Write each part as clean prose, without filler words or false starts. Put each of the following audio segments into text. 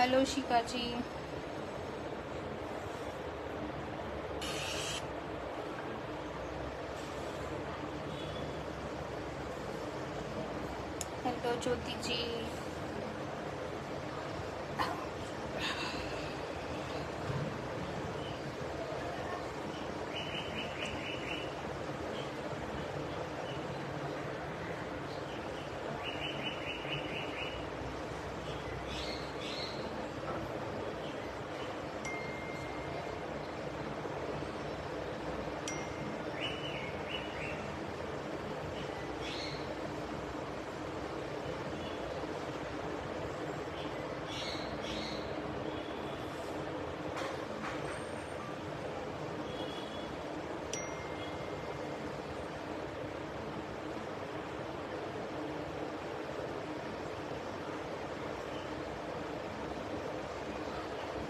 Hello शिका जी। Hello ज्योति जी।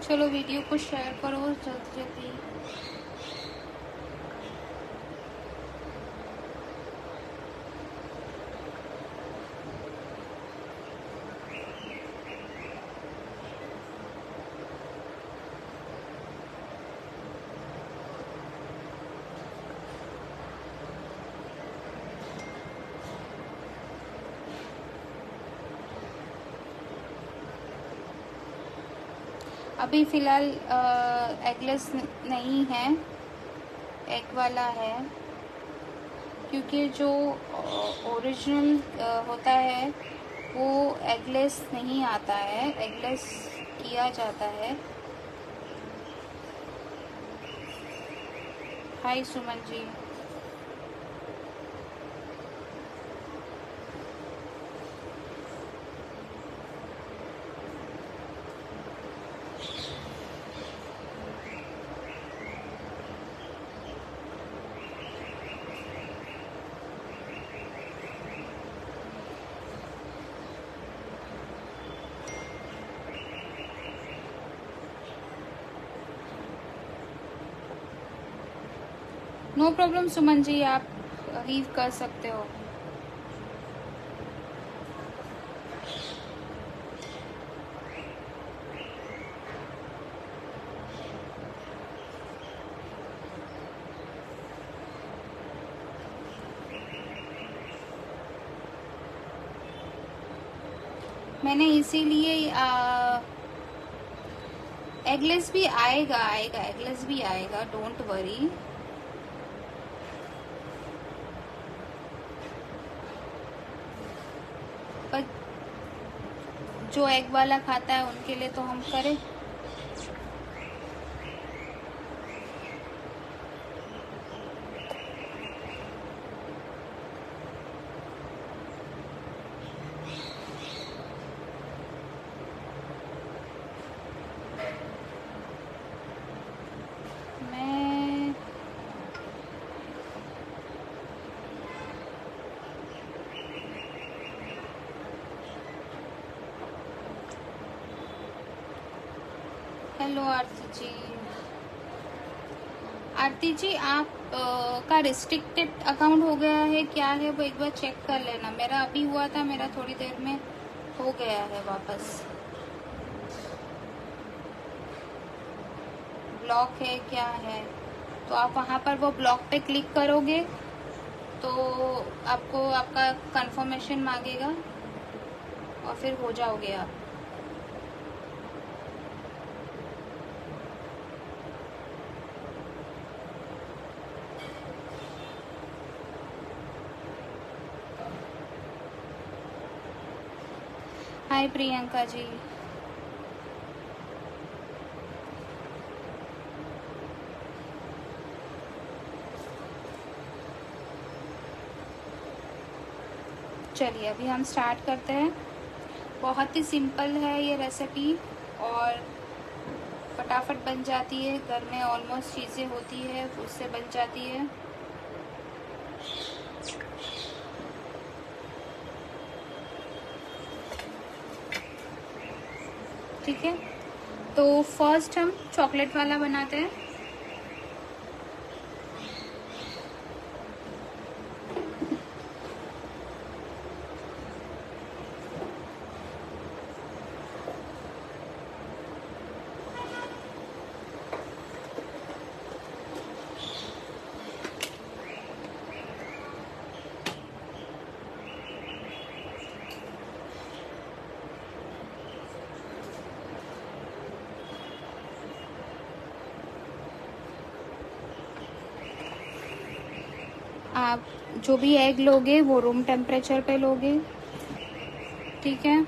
चलो video को शेयर करो जल्दी जल्दी। अभी फ़िलहाल एगलेस नहीं है, एग वाला है, क्योंकि जो ओरिजिनल होता है वो एगलेस नहीं आता है, एगलेस किया जाता है। हाय सुमन जी। नो प्रॉब्लम सुमन जी, आप लीव कर सकते हो। मैंने इसीलिए एगलेस भी आएगा, एगलेस भी आएगा, डोंट वरी। पर जो एग वाला खाता है उनके लिए तो हम करें। मैं हेलो आरती जी। आरती जी, आप का रिस्ट्रिक्टेड अकाउंट हो गया है क्या है वो एक बार चेक कर लेना। मेरा अभी हुआ था, मेरा थोड़ी देर में हो गया है वापस। ब्लॉक है क्या है, तो आप वहाँ पर वो ब्लॉक पे क्लिक करोगे तो आपको आपका कंफर्मेशन मांगेगा और फिर हो जाओगे आप। हाय प्रियंका जी। चलिए अभी हम स्टार्ट करते हैं। बहुत ही सिंपल है ये रेसिपी और फटाफट बन जाती है, घर में ऑलमोस्ट चीज़ें होती है उससे बन जाती है। ठीक है, तो फर्स्ट हम चॉकलेट वाला बनाते हैं। आप जो भी एग लोगे वो रूम टेम्परेचर पे लोगे, ठीक है।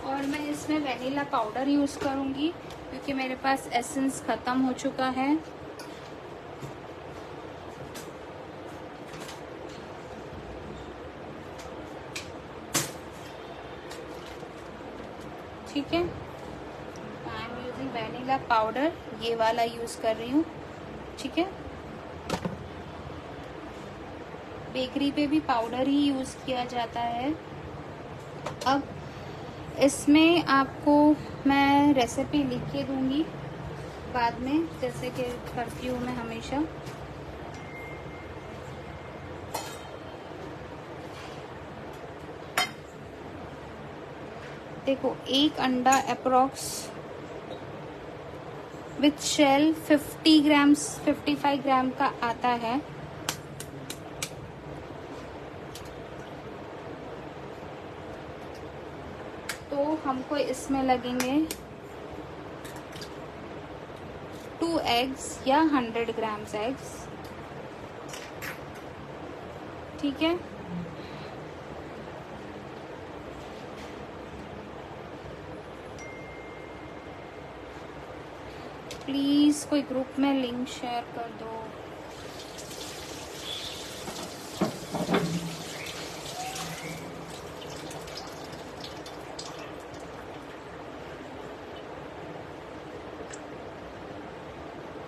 और मैं इसमें वनीला पाउडर यूज़ करूँगी क्योंकि मेरे पास एसेंस ख़त्म हो चुका है। ठीक है, I am using vanilla powder, ये वाला यूज़ कर रही हूँ, ठीक है। बेकरी पे भी पाउडर ही यूज़ किया जाता है। अब इसमें आपको मैं रेसिपी लिख के दूंगी बाद में, जैसे कि करती हूँ मैं हमेशा। देखो, एक अंडा अप्रोक्स विथ शेल 50 ग्राम्स 55 ग्राम का आता है। तो हमको इसमें लगेंगे 2 एग्स या 100 ग्राम्स एग्स, ठीक है। प्लीज़ कोई ग्रुप में लिंक शेयर कर दो।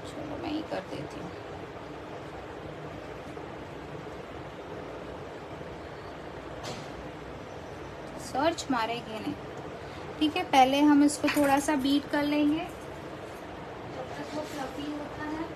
चलो मैं ही कर देती हूँ। सर्च मारेंगे नहीं, ठीक है। पहले हम इसको थोड़ा सा बीट कर लेंगे जब तक वो फ्लफी होता है।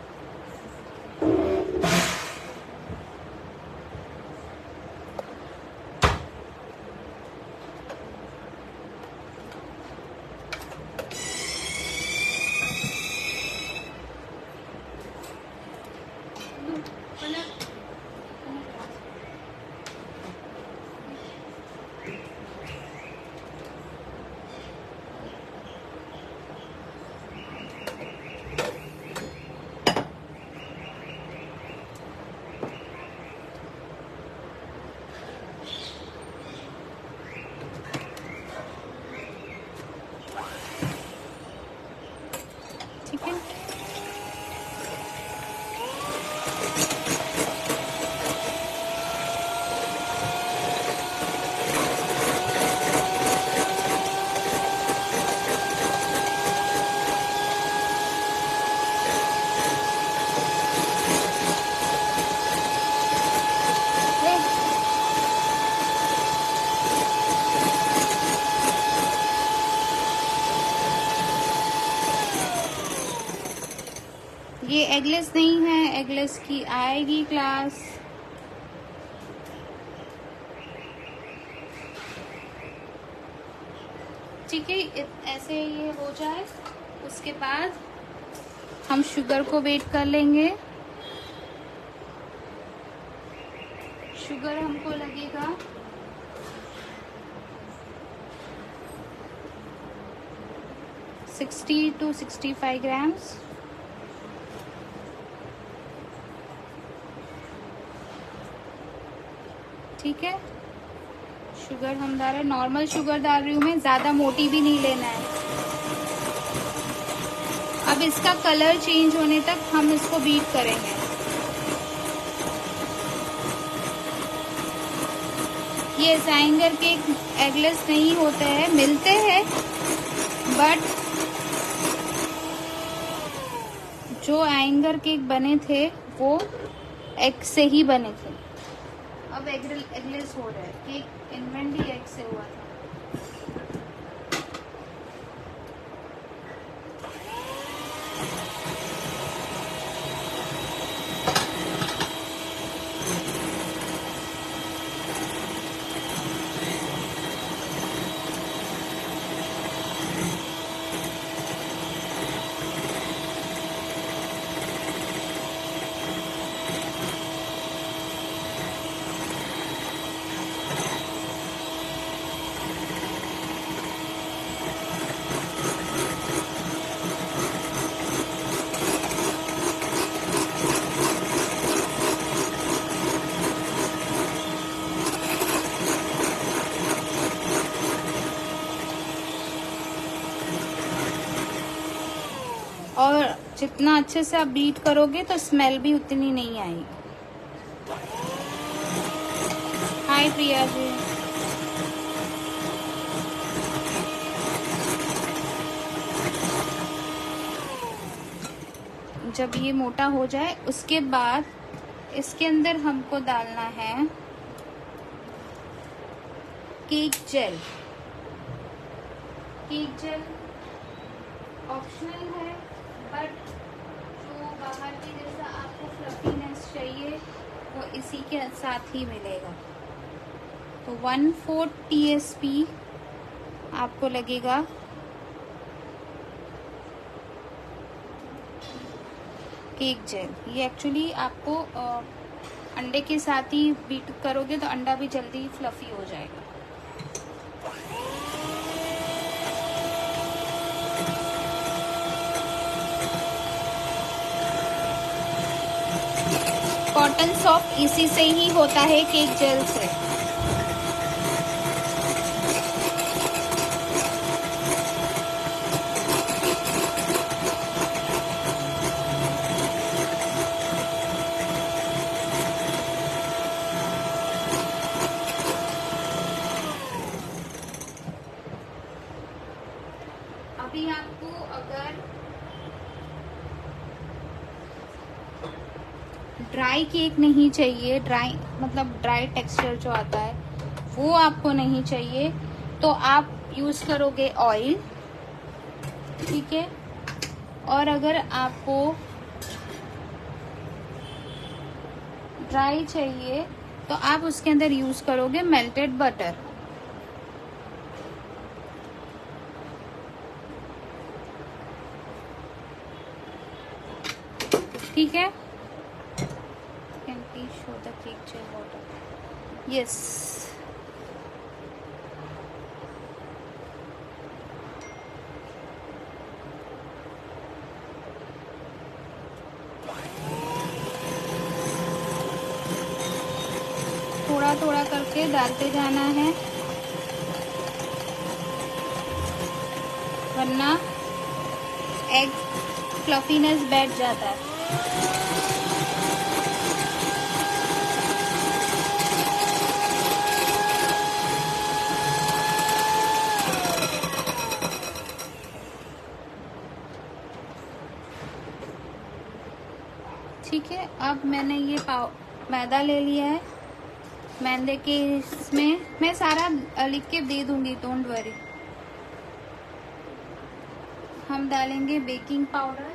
ठीक है, ये एगलेस नहीं है, एगलेस की आएगी क्लास। ठीक है, ऐसे ये हो जाए उसके बाद हम शुगर को वेट कर लेंगे। शुगर हमको लगेगा 60 to 65 ग्राम्स। ठीक है, शुगर हम डाल रहे, नॉर्मल शुगर डाल रही हूँ मैं, ज़्यादा मोटी भी नहीं लेना है। अब इसका कलर चेंज होने तक हम इसको बीट करेंगे। ये ज़ाइंगर केक एगलेस नहीं होते हैं, मिलते हैं, बट जो ज़ाइंगर केक बने थे वो एग से ही बने थे। अब एगलेस हो रहा है, केक इन्वेंट ही एग से हुआ था। जितना अच्छे से आप बीट करोगे तो स्मेल भी उतनी नहीं आएगी। हाय प्रिया जी। जब ये मोटा हो जाए उसके बाद इसके अंदर हमको डालना है cake gel. Cake gel optional है, बट जो बाहर की जैसा आपको फ्लफीनेस चाहिए वो इसी के साथ ही मिलेगा। तो 1/4 TSP आपको लगेगा केक जेल। ये एक्चुअली आपको अंडे के साथ ही बीट करोगे तो अंडा भी जल्दी फ्लफी हो जाएगा। कॉटन सॉफ्ट इसी से ही होता है, केक जेल से। अभी आपको अगर ड्राई केक नहीं चाहिए, ड्राई मतलब ड्राई टेक्सचर जो आता है वो आपको नहीं चाहिए, तो आप यूज करोगे ऑयल, ठीक है। और अगर आपको ड्राई चाहिए तो आप उसके अंदर यूज करोगे मेल्टेड बटर। ठीक है। Can please show the cake gel water. Yes, थोड़ा थोड़ा करके डालते जाना है, वरना एग फ्लफीनेस बैठ जाता है। ठीक है, अब मैंने ये मैदा ले लिया है। मैदे के इसमें मैं सारा लिख के दे दूंगी, डोंट वरी। हम डालेंगे बेकिंग पाउडर,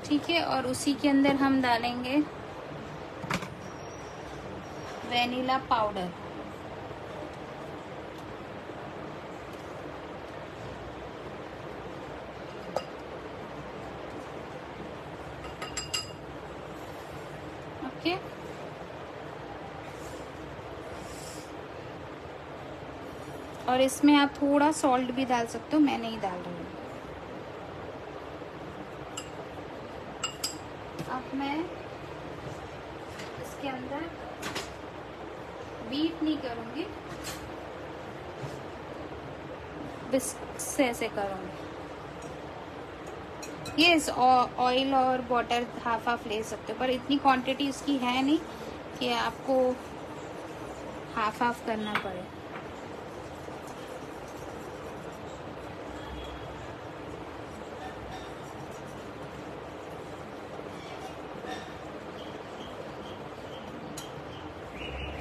ठीक है। और उसी के अंदर हम डालेंगे वेनिला पाउडर। ओके, और इसमें आप थोड़ा सॉल्ट भी डाल सकते हो, मैं नहीं डाल रही हूँ। अब मैं इसके अंदर बीट नहीं करूंगी, बिस्क से ऐसे करूंगी। ये ऑयल और वाटर हाफ हाफ ले सकते हो, पर इतनी क्वांटिटी इसकी है नहीं कि आपको हाफ हाफ करना पड़े।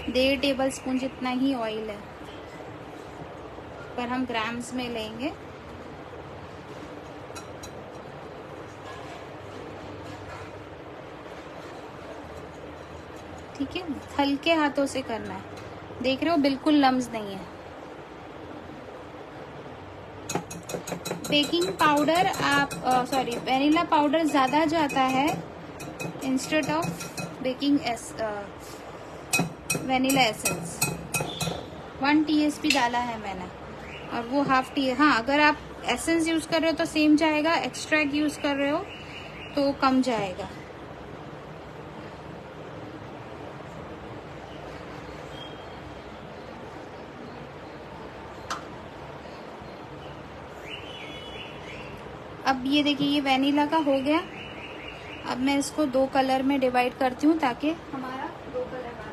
डेढ़ टेबल स्पून जितना ही ऑयल है, पर हम ग्राम्स में लेंगे। ठीक है, हल्के हाथों से करना है, देख रहे हो बिल्कुल लम्स नहीं है। बेकिंग पाउडर आप सॉरी वेनिला पाउडर ज़्यादा जाता है instead of baking vanilla essence. 1 TSP डाला है मैंने, और वो हाफ टी। हाँ, अगर आप एसेंस यूज कर रहे हो तो सेम जाएगा, एक्सट्रैक्ट यूज कर रहे हो तो कम जाएगा। अब ये देखिए, ये वैनिला का हो गया। अब मैं इसको 2 कलर में डिवाइड करती हूँ ताकि हमारा 2 कलर आ जाए।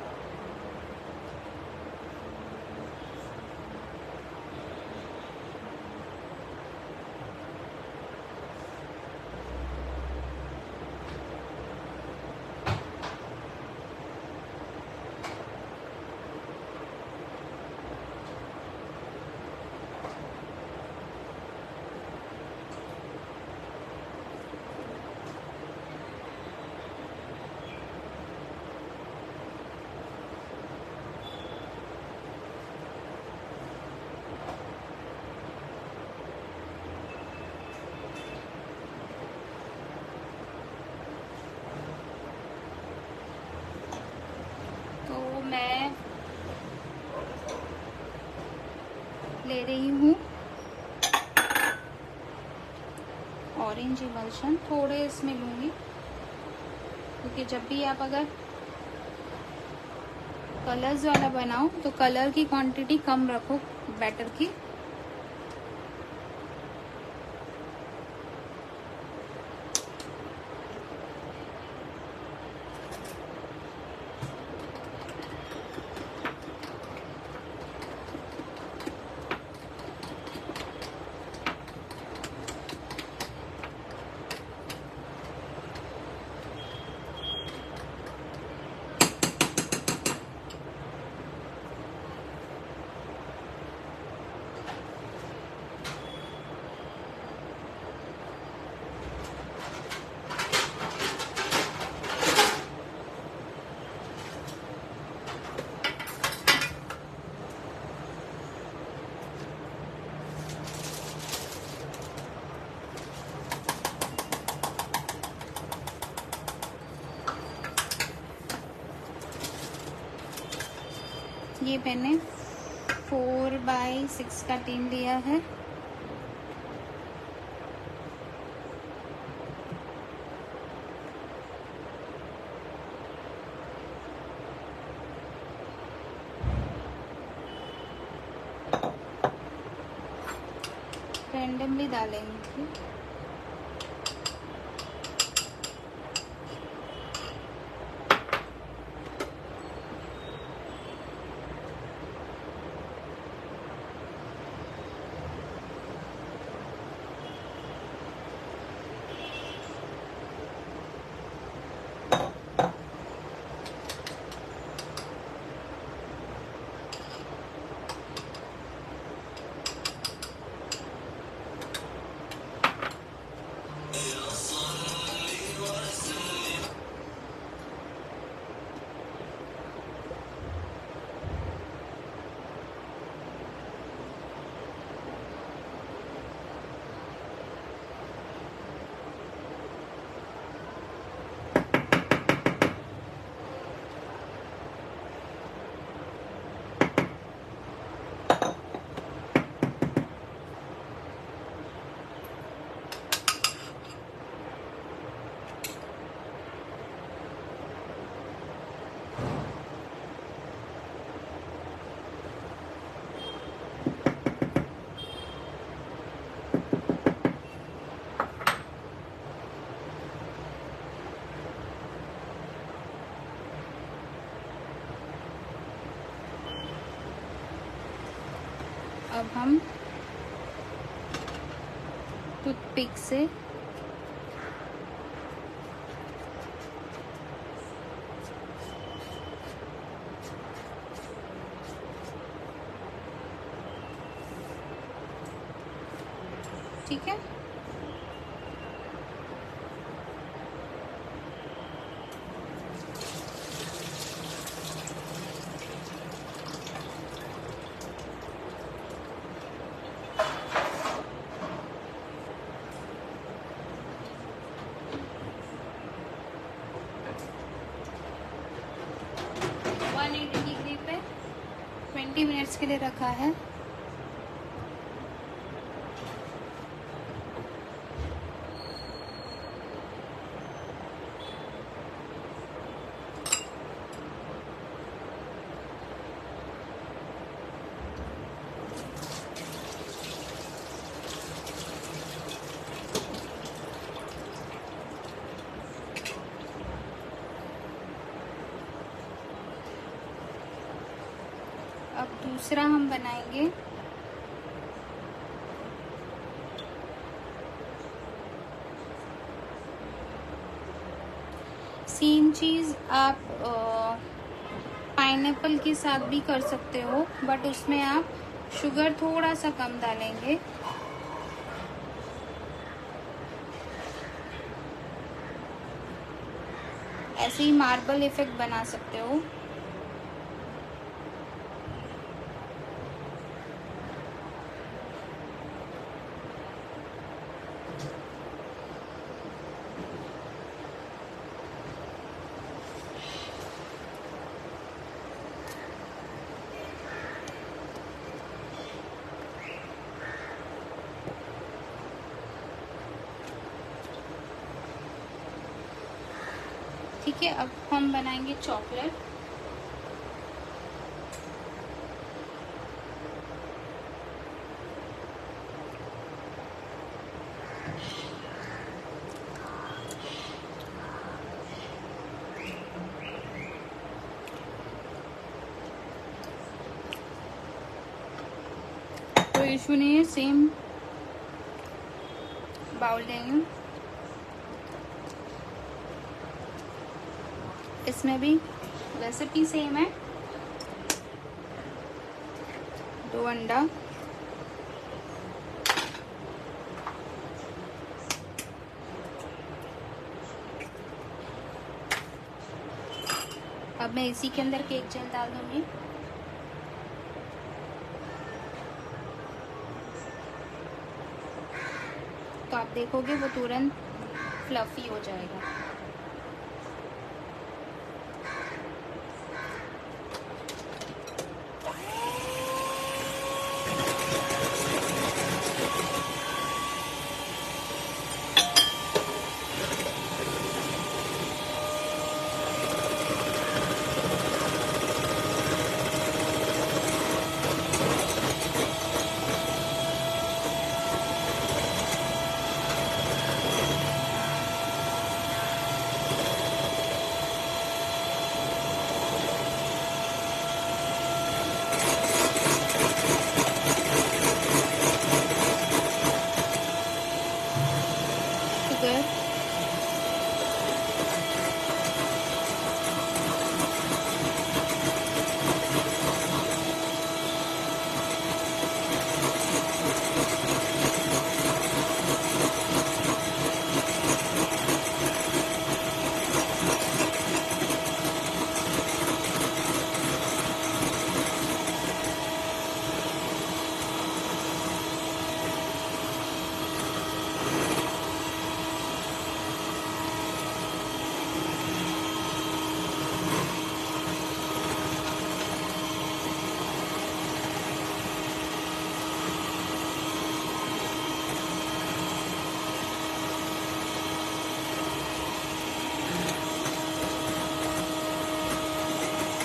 मैं ले रही हूँ ऑरेंज इमल्शन, थोड़े इसमें लूँगी, क्योंकि जब भी आप अगर कलर्स वाला बनाओ तो कलर की क्वांटिटी कम रखो बैटर की। ये मैंने 4/6 का टीन लिया है। रैंडमली डालेंगे। अब हम टूथपिक से ठीक है, 30 मिनट्स के लिए रखा है। अब दूसरा हम बनाएंगे सेम चीज़ आप पाइनएप्पल के साथ भी कर सकते हो, बट उसमें आप शुगर थोड़ा सा कम डालेंगे। ऐसे ही मार्बल इफेक्ट बना सकते हो। ठीक है, अब हम बनाएंगे चॉकलेट। तो इशू नहीं है, सेम बाउल लेंगे। इसमें भी रेसिपी सेम है। 2 अंडा, अब मैं इसी के अंदर केक जेल डाल दूंगी। तो आप देखोगे वो तुरंत फ्लफी हो जाएगा। शुगर,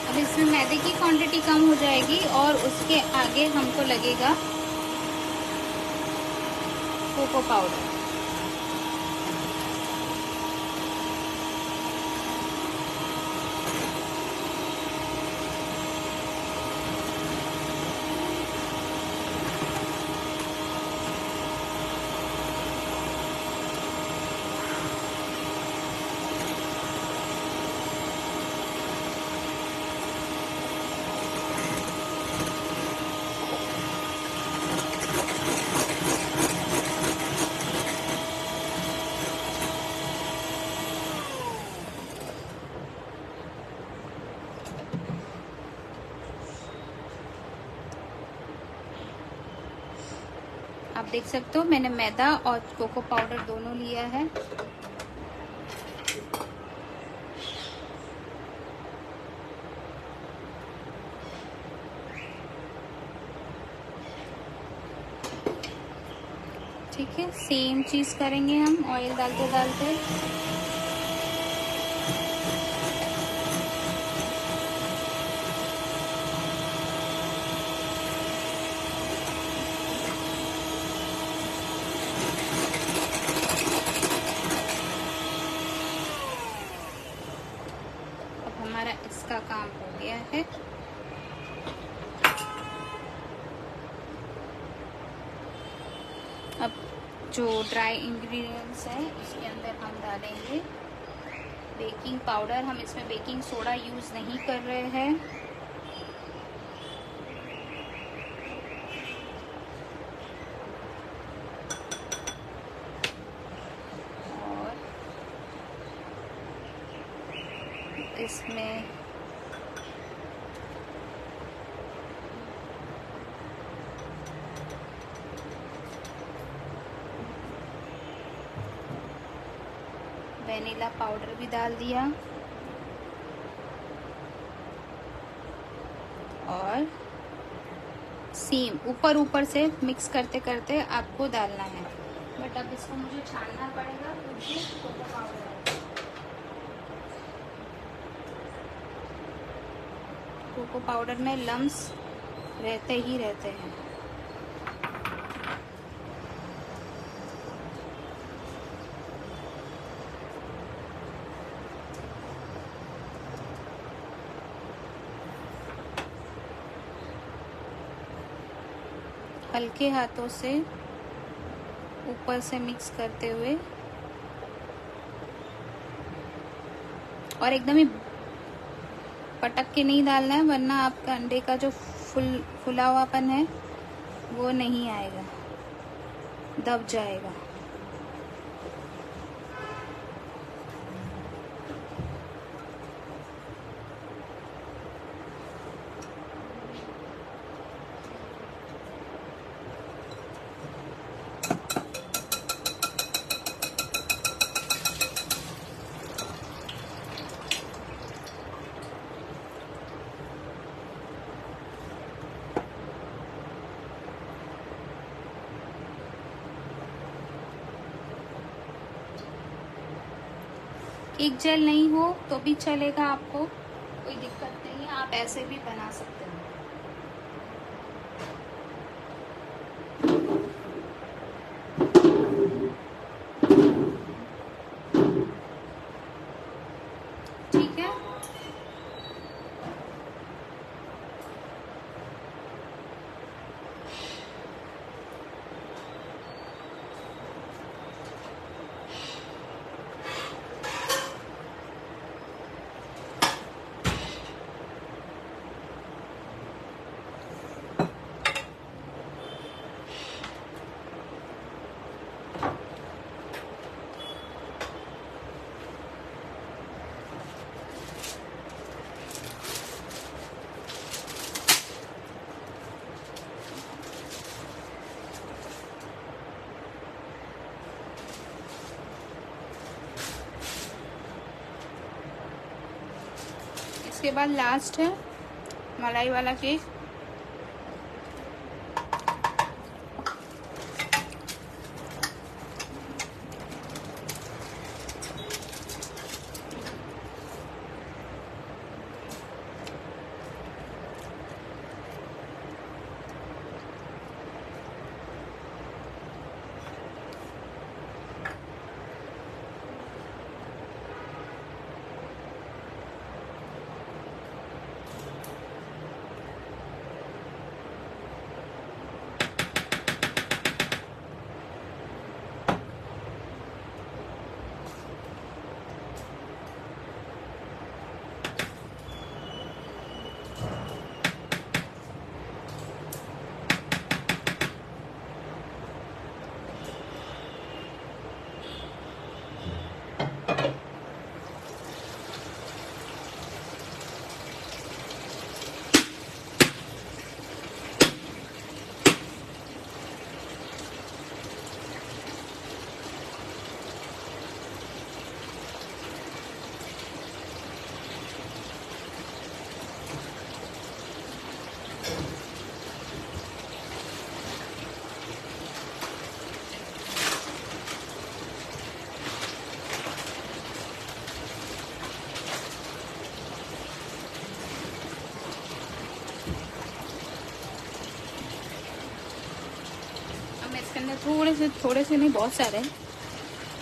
अब इसमें मैदे की क्वांटिटी कम हो जाएगी और उसके आगे हमको लगेगा कोको पाउडर। आप देख सकते हो मैंने मैदा और कोको पाउडर दोनों लिया है। ठीक है, सेम चीज़ करेंगे हम ऑयल डालते डालते। अब हमारा इसका काम हो गया है। अब जो ड्राई इंग्रेडिएंट्स हैं इसके अंदर हम डालेंगे बेकिंग पाउडर। हम इसमें बेकिंग सोडा यूज़ नहीं कर रहे हैं। और इसमें वेनिला पाउडर भी डाल दिया और सेम ऊपर ऊपर से मिक्स करते करते आपको डालना है। बट अब इसको मुझे छानना पड़ेगा क्योंकि कोको पाउडर है। कोको पाउडर में लम्स रहते ही रहते हैं। हल्के हाथों से ऊपर से मिक्स करते हुए और एकदम ही पटक के नहीं डालना है, वरना आपका अंडे का जो फुला हुआपन है वो नहीं आएगा, दब जाएगा। केक जेल नहीं हो तो भी चलेगा, आपको कोई दिक्कत नहीं है, आप ऐसे भी बना सकते हो। ठीक है, इसके बाद लास्ट है मलाई वाला केक। थोड़े से नहीं, बहुत सारे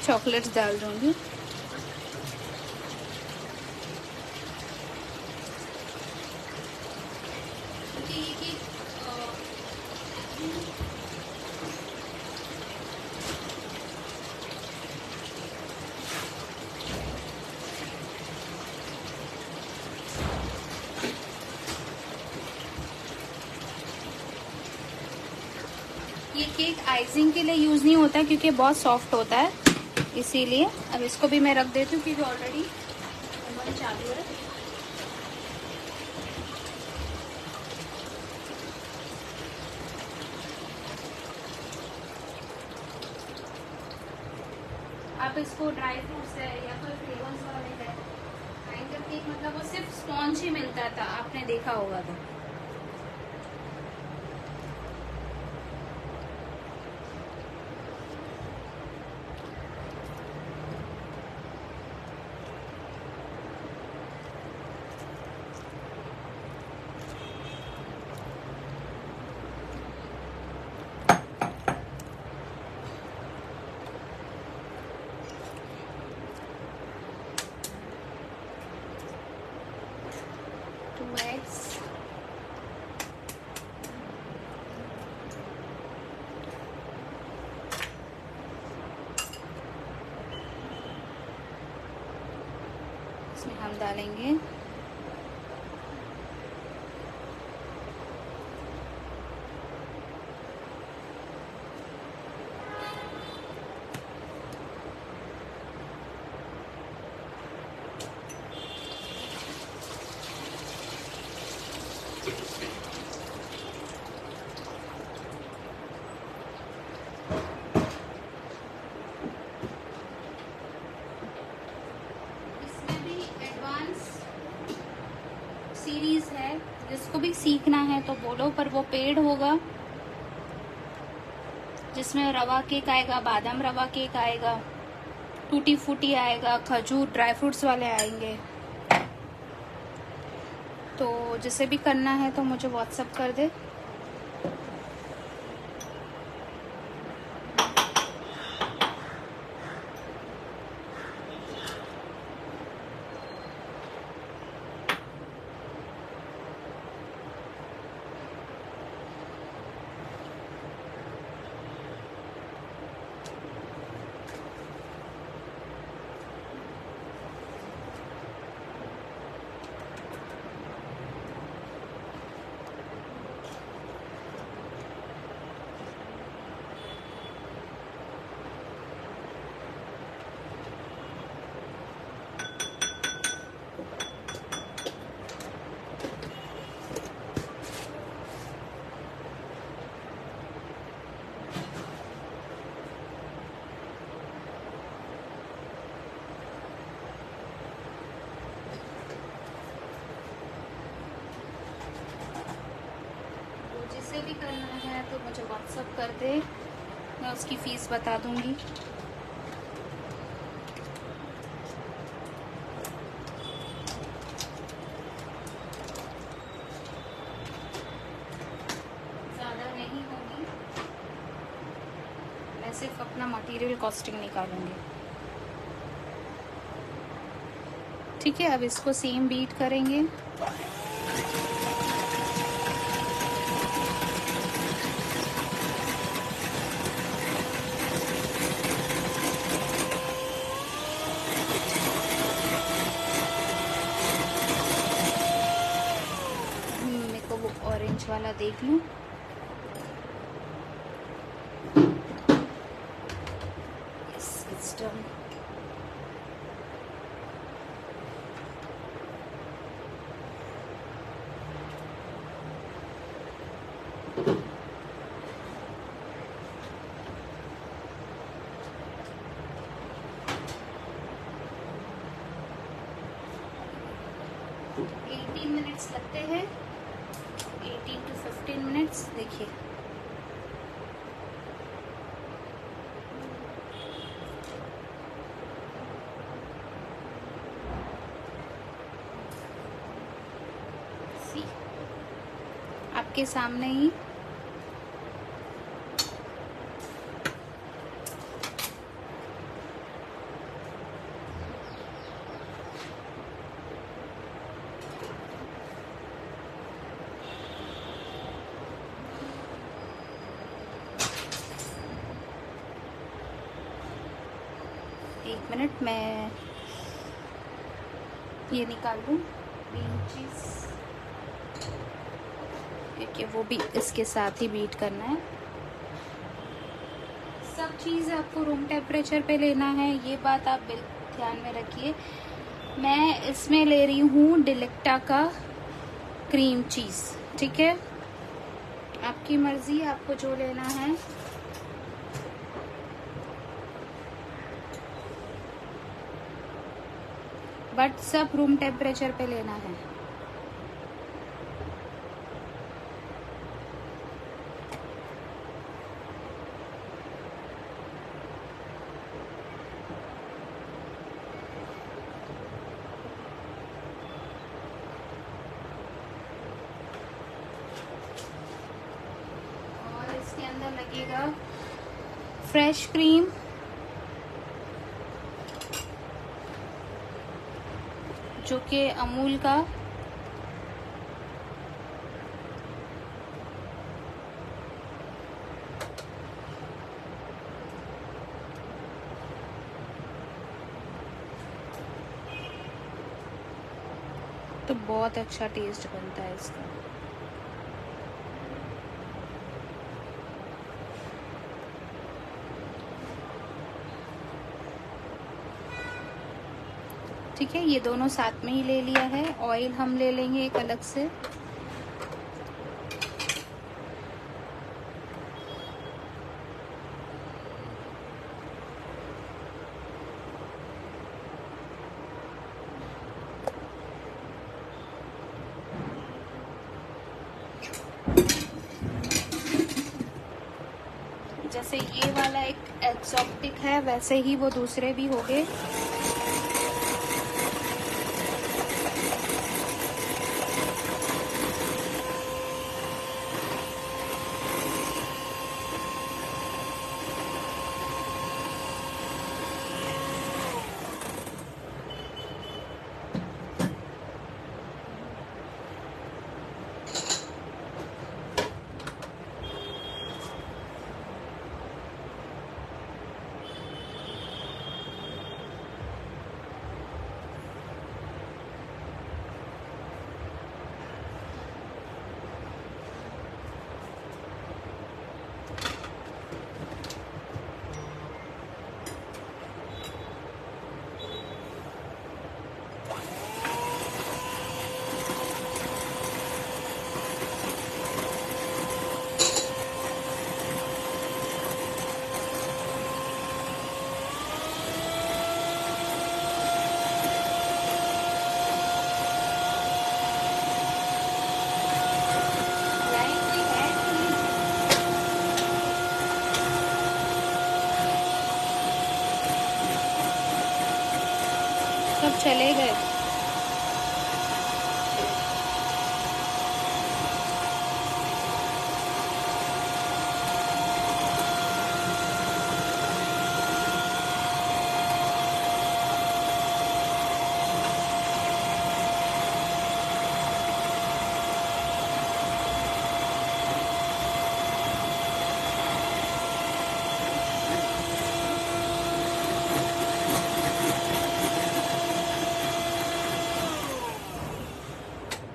चॉकलेट्स डाल दूंगी। ये केक आइसिंग के लिए यूज़ नहीं होता क्योंकि बहुत सॉफ्ट होता है, इसीलिए। अब इसको भी मैं रख देती हूँ क्योंकि ऑलरेडी चालू है। आप इसको ड्राई फ्रूट्स है या फिर फ्लेवर्स वाले है, ग्राइंडर केक मतलब वो सिर्फ स्पॉन्ज ही मिलता था, आपने देखा होगा तो। इसमें हम डालेंगे सीरीज है, जिसको भी सीखना है तो बोलो, पर वो पेड होगा जिसमें रवा केक आएगा, बादाम रवा केक आएगा, टूटी फूटी आएगा, खजूर ड्राई फ्रूट्स वाले आएंगे। तो जिसे भी करना है तो मुझे व्हाट्सएप कर दे। जिसे भी करना है तो मुझे व्हाट्सएप कर दे, मैं उसकी फ़ीस बता दूंगी। ज़्यादा नहीं होगी, मैं सिर्फ अपना मटेरियल कॉस्टिंग निकालूंगी। ठीक है, अब इसको सेम बीट करेंगे। ऑरेंज वाला देख लूं। Yes, it's done. मिनट्स लगते हैं, 18 to 15 मिनट्स। देखिए आपके सामने ही एक मिनट, मैं ये निकाल लूँ क्रीम चीज़, क्योंकि वो भी इसके साथ ही बीट करना है। सब चीज़ आपको रूम टेम्परेचर पे लेना है, ये बात आप बिल्कुल ध्यान में रखिए। मैं इसमें ले रही हूँ डिलेक्टा का क्रीम चीज़, ठीक है। आपकी मर्ज़ी, आपको जो लेना है। बट सब रूम टेम्परेचर पे लेना है। और इसके अंदर लगेगा फ्रेश क्रीम, जो कि अमूल का, तो बहुत अच्छा टेस्ट बनता है इसका। ठीक है, ये दोनों साथ में ही ले लिया है। ऑयल हम ले लेंगे एक अलग से। जैसे ये वाला एक एक्सोटिक है, वैसे ही वो दूसरे भी होंगे। सब चले गए।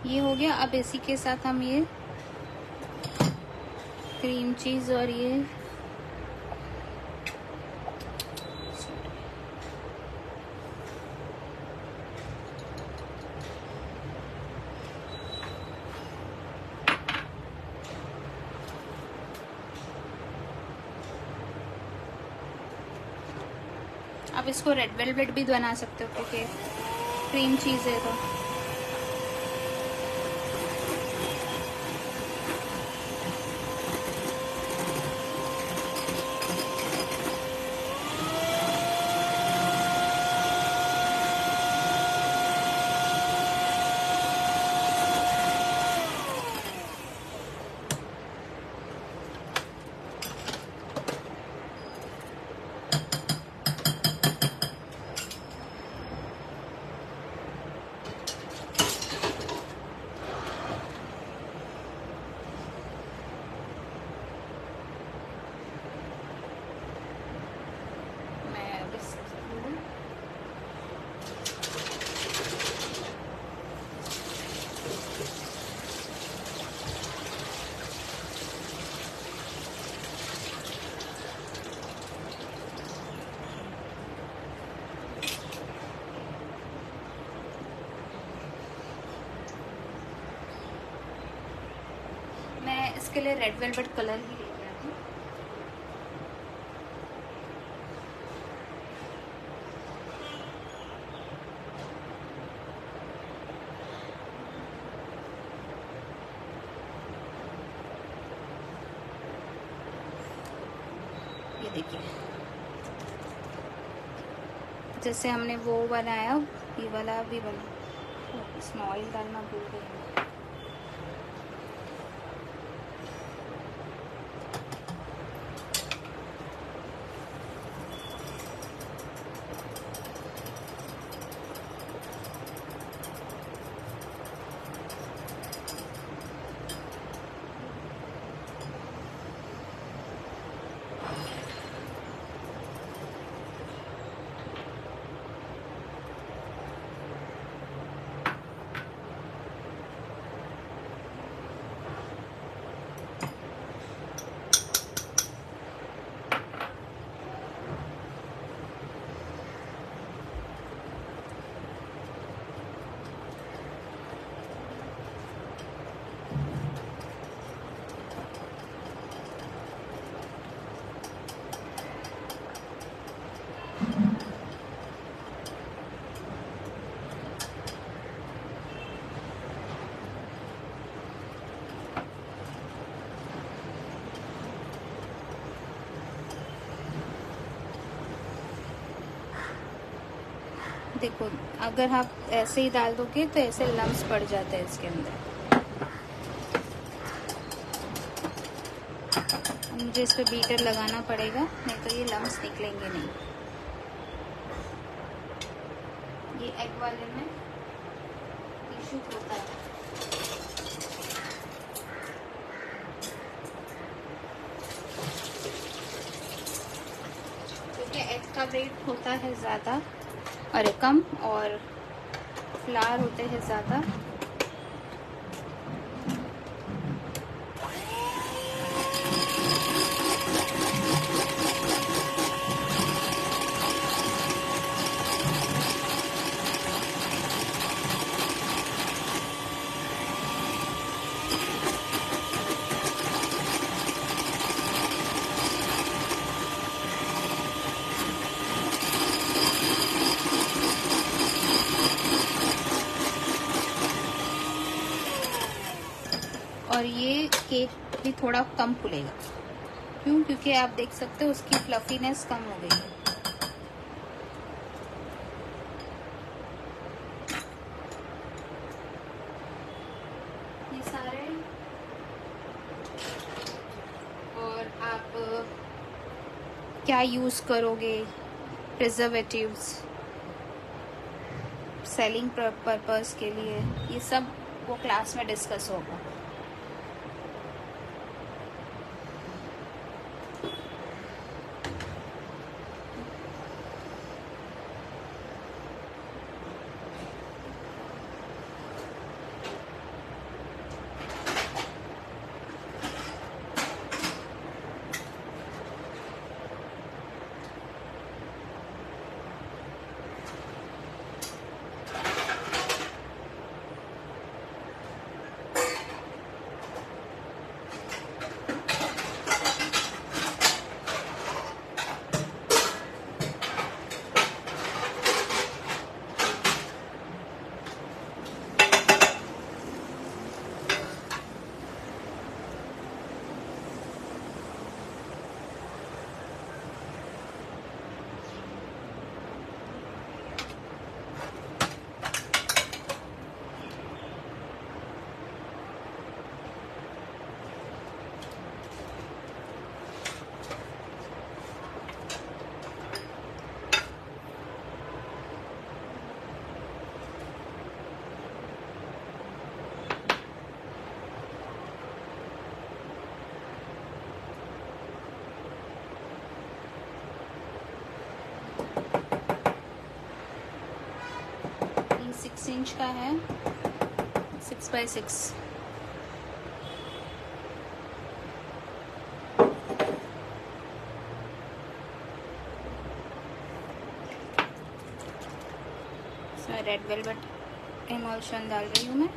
ये हो गया। अब इसी के साथ हम ये क्रीम चीज़ और ये अब इसको रेड वेलवेट भी बना सकते हो, क्योंकि क्रीम चीज़ है तो। आपके लिए रेड वेलवेट कलर ही लेके आती हूँ। ये देखिए, जैसे हमने वो बनाया ये वाला भी बना। इसमें ऑयल डालना भूल गई। देखो, अगर आप ऐसे ही डाल दोगे तो ऐसे लम्स पड़ जाते हैं इसके अंदर। मुझे इस पे बीटर लगाना पड़ेगा, नहीं तो ये लम्स निकलेंगे नहीं। ये एग वाले में इशू होता है। क्योंकि एग का वेट होता है ज़्यादा, अरे कम, और फ्लावर होते हैं ज़्यादा। और ये केक भी थोड़ा कम फूलेगा। क्यों? क्योंकि आप देख सकते हो उसकी फ्लफीनेस कम हो गई है। ये सारे, और आप क्या यूज़ करोगे प्रिजर्वेटिव्स सेलिंग पर्पस के लिए, ये सब वो क्लास में डिस्कस होगा। ये 6 इंच का है, 6x6। इसमें रेड वेलवेट इमल्शन डाल रही हूँ मैं।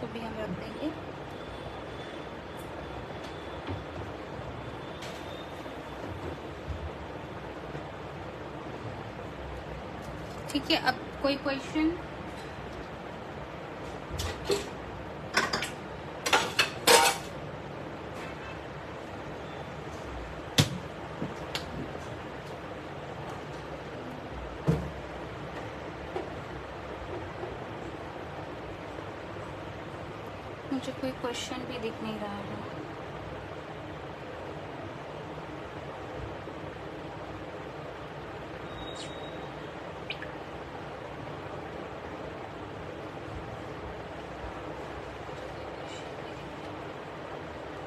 इसको भी हम रख देंगे। ठीक है, अब कोई क्वेश्चन? मुझे कोई क्वेश्चन भी दिख नहीं रहा है।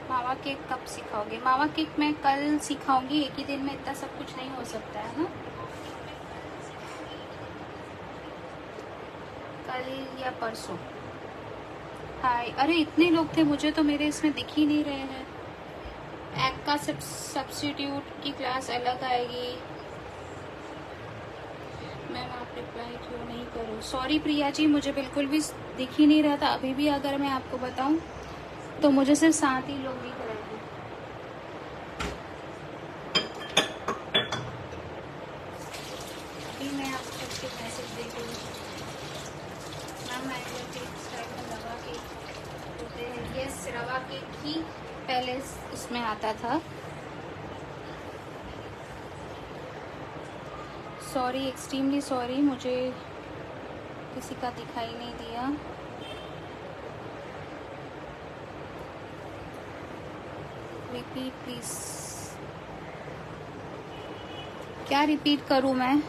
मावा केक कब सिखाओगे? मावा केक मैं कल सिखाऊंगी, एक ही दिन में इतना सब कुछ नहीं हो सकता है ना। कल या परसों। हाय, अरे इतने लोग थे, मुझे तो मेरे इसमें दिख ही नहीं रहे हैं। एग का सब्स्टिट्यूट की क्लास अलग आएगी। मैम आप रिप्लाई क्यों नहीं करो? सॉरी प्रिया जी, मुझे बिल्कुल भी दिख ही नहीं रहा था। अभी भी अगर मैं आपको बताऊं तो मुझे सिर्फ 7 ही लोग दिख रहे थे। अभी मैं आपको सबके मैसेज देख रही हूँ। मैम मैंगो केक स्टाइल में रवा केक होते हैं। यस, रवा केक ही पहले इसमें आता था। सॉरी, एक्सट्रीमली सॉरी, मुझे किसी का दिखाई नहीं दिया। Repeat please. क्या रिपीट करूं मैं?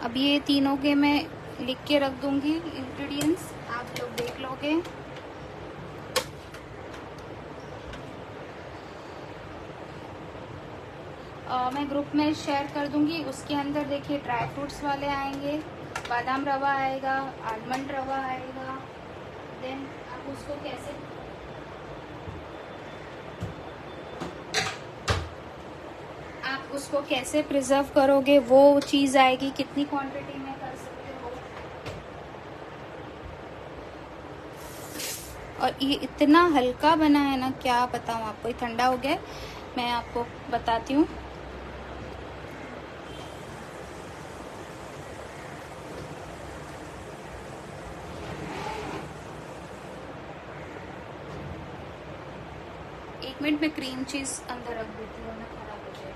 अब ये तीनों के मैं लिख के रख दूंगी इंग्रेडिएंट्स, आप लोग देख लोगे। मैं ग्रुप में शेयर कर दूंगी। उसके अंदर देखिए ड्राई फ्रूट्स वाले आएंगे, बादाम रवा आएगा, आलमंड रवा आएगा। देन आप उसको कैसे प्रिजर्व करोगे वो चीज़ आएगी, कितनी क्वांटिटी में कर सकते हो। और ये इतना हल्का बना है ना, क्या बताऊँ आपको। ये ठंडा हो गया है, मैं आपको बताती हूँ। एक मिनट में क्रीम चीज अंदर रख देती हूँ, ना खराब हो जाए।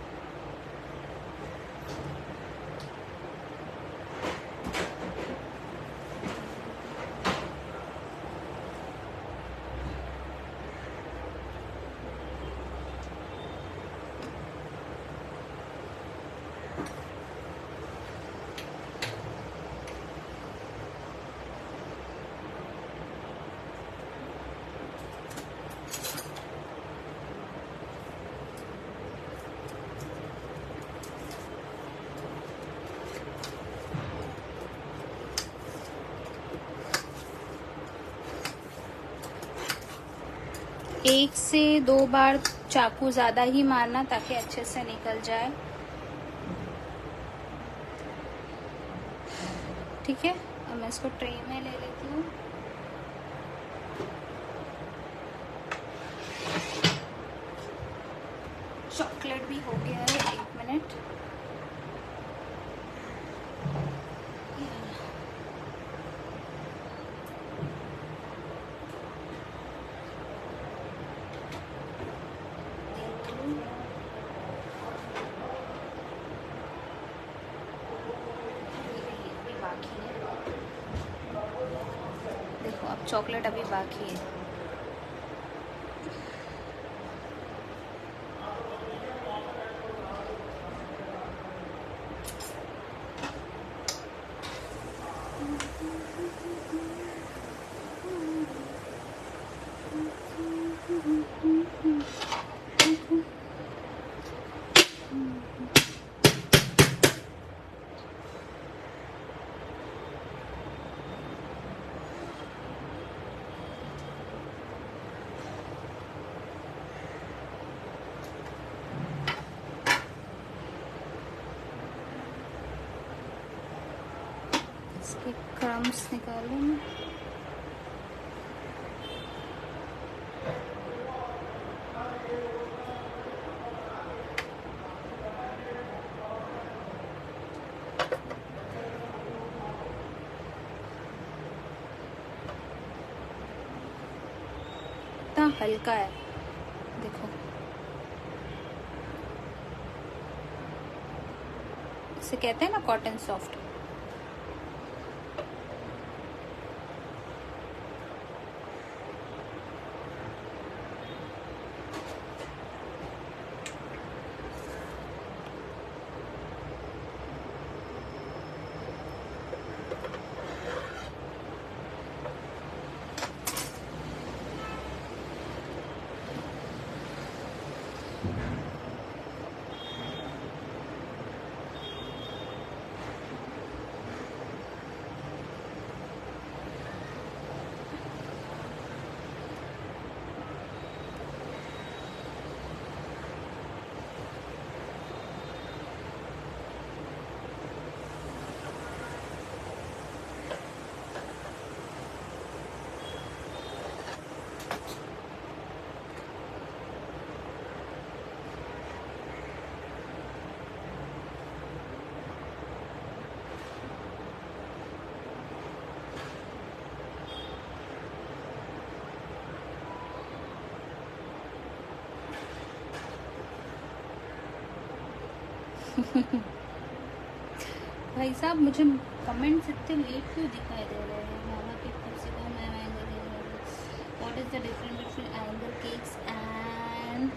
एक से 2 बार चाकू ज्यादा ही मारना ताकि अच्छे से निकल जाए। ठीक है, अब मैं इसको ट्रे में ले लेती हूँ। चॉकलेट भी हो गया है, 1 मिनट। देखो अब चॉकलेट अभी बाकी है। इसके क्रम्स निकालूं मैं। कितना हल्का है, देखो। इसे कहते हैं ना कॉटन सॉफ्ट। भाई साहब, मुझे कमेंट्स इतने लेट क्यों दिखाई दे रहे हैं? मामा केक कब से कहा मैं what is the difference between Iyengar cakes and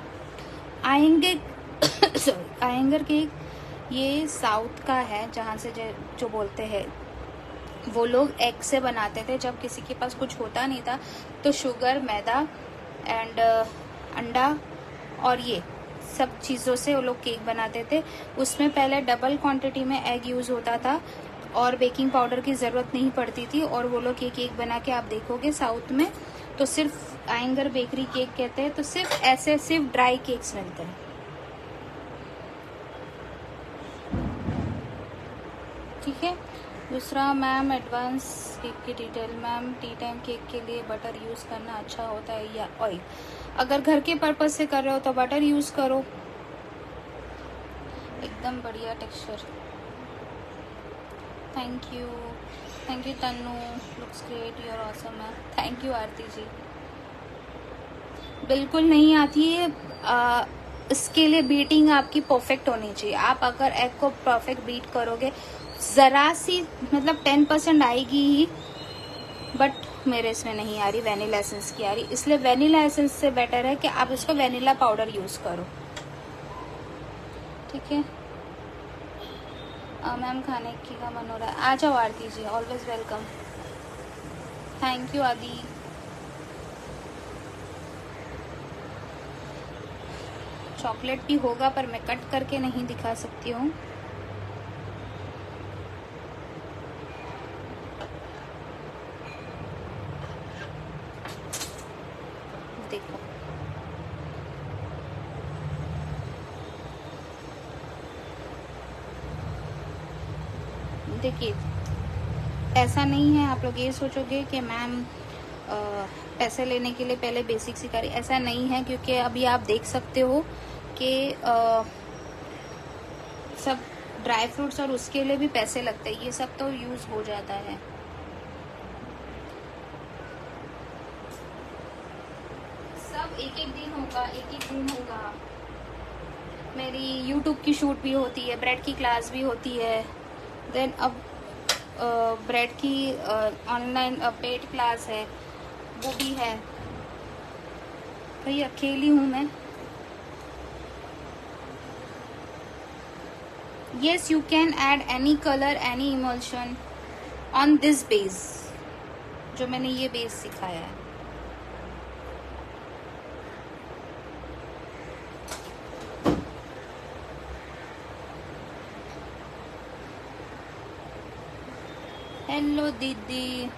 Iyengar sorry Iyengar cake? ये साउथ का है, जहाँ से जो बोलते हैं वो लोग एग से बनाते थे। जब किसी के पास कुछ होता नहीं था तो शुगर, मैदा एंड अंडा और ये सब चीज़ों से वो लोग केक बनाते थे। उसमें पहले डबल क्वांटिटी में एग यूज़ होता था और बेकिंग पाउडर की ज़रूरत नहीं पड़ती थी। और वो लोग ये केक बना के आप देखोगे साउथ में तो सिर्फ आयंगर बेकरी केक कहते हैं। तो सिर्फ ऐसे सिर्फ ड्राई केक्स मिलते हैं, ठीक है। दूसरा, मैम एडवांस केक की detail. Ma'am, T time cake के लिए बटर यूज़ करना अच्छा होता है या ऑयल? अगर घर के पर्पज से कर रहे हो तो बटर यूज़ करो, एकदम बढ़िया texture. Thank you Tannu, looks great, your awesome ma'am. Thank you Aarti ji. बिल्कुल नहीं आती है। इसके लिए बीटिंग आपकी परफेक्ट होनी चाहिए। आप अगर एग को परफेक्ट बीट करोगे, ज़रा सी मतलब 10% आएगी ही, बट मेरे इसमें नहीं आ रही, वेनिला एसेंस की आ रही। इसलिए वेनिला एसेंस से बेटर है कि आप इसको वेनिला पाउडर यूज़ करो, ठीक है। मैम, खाने की का मन हो रहा है, आ जाओ आरती जी, ऑलवेज वेलकम। थैंक यू आदि। चॉकलेट भी होगा पर मैं कट करके नहीं दिखा सकती हूँ। देखो, देखिए, ऐसा नहीं है आप लोग ये सोचोगे कि मैम पैसे लेने के लिए पहले बेसिक सिखा रही। ऐसा नहीं है, क्योंकि अभी आप देख सकते हो कि सब ड्राई फ्रूट्स और उसके लिए भी पैसे लगते हैं, ये सब तो यूज हो जाता है। सब एक एक दिन होगा, एक एक दिन होगा। मेरी यूट्यूब की शूट भी होती है, ब्रेड की क्लास भी होती है, देन अब ब्रेड की ऑनलाइन पेड क्लास है, वो भी है। भाई अकेली हूँ मैं। Yes, you can add any color, any emulsion on this base, जो मैंने ये बेस सिखाया है। हेलो दीदी।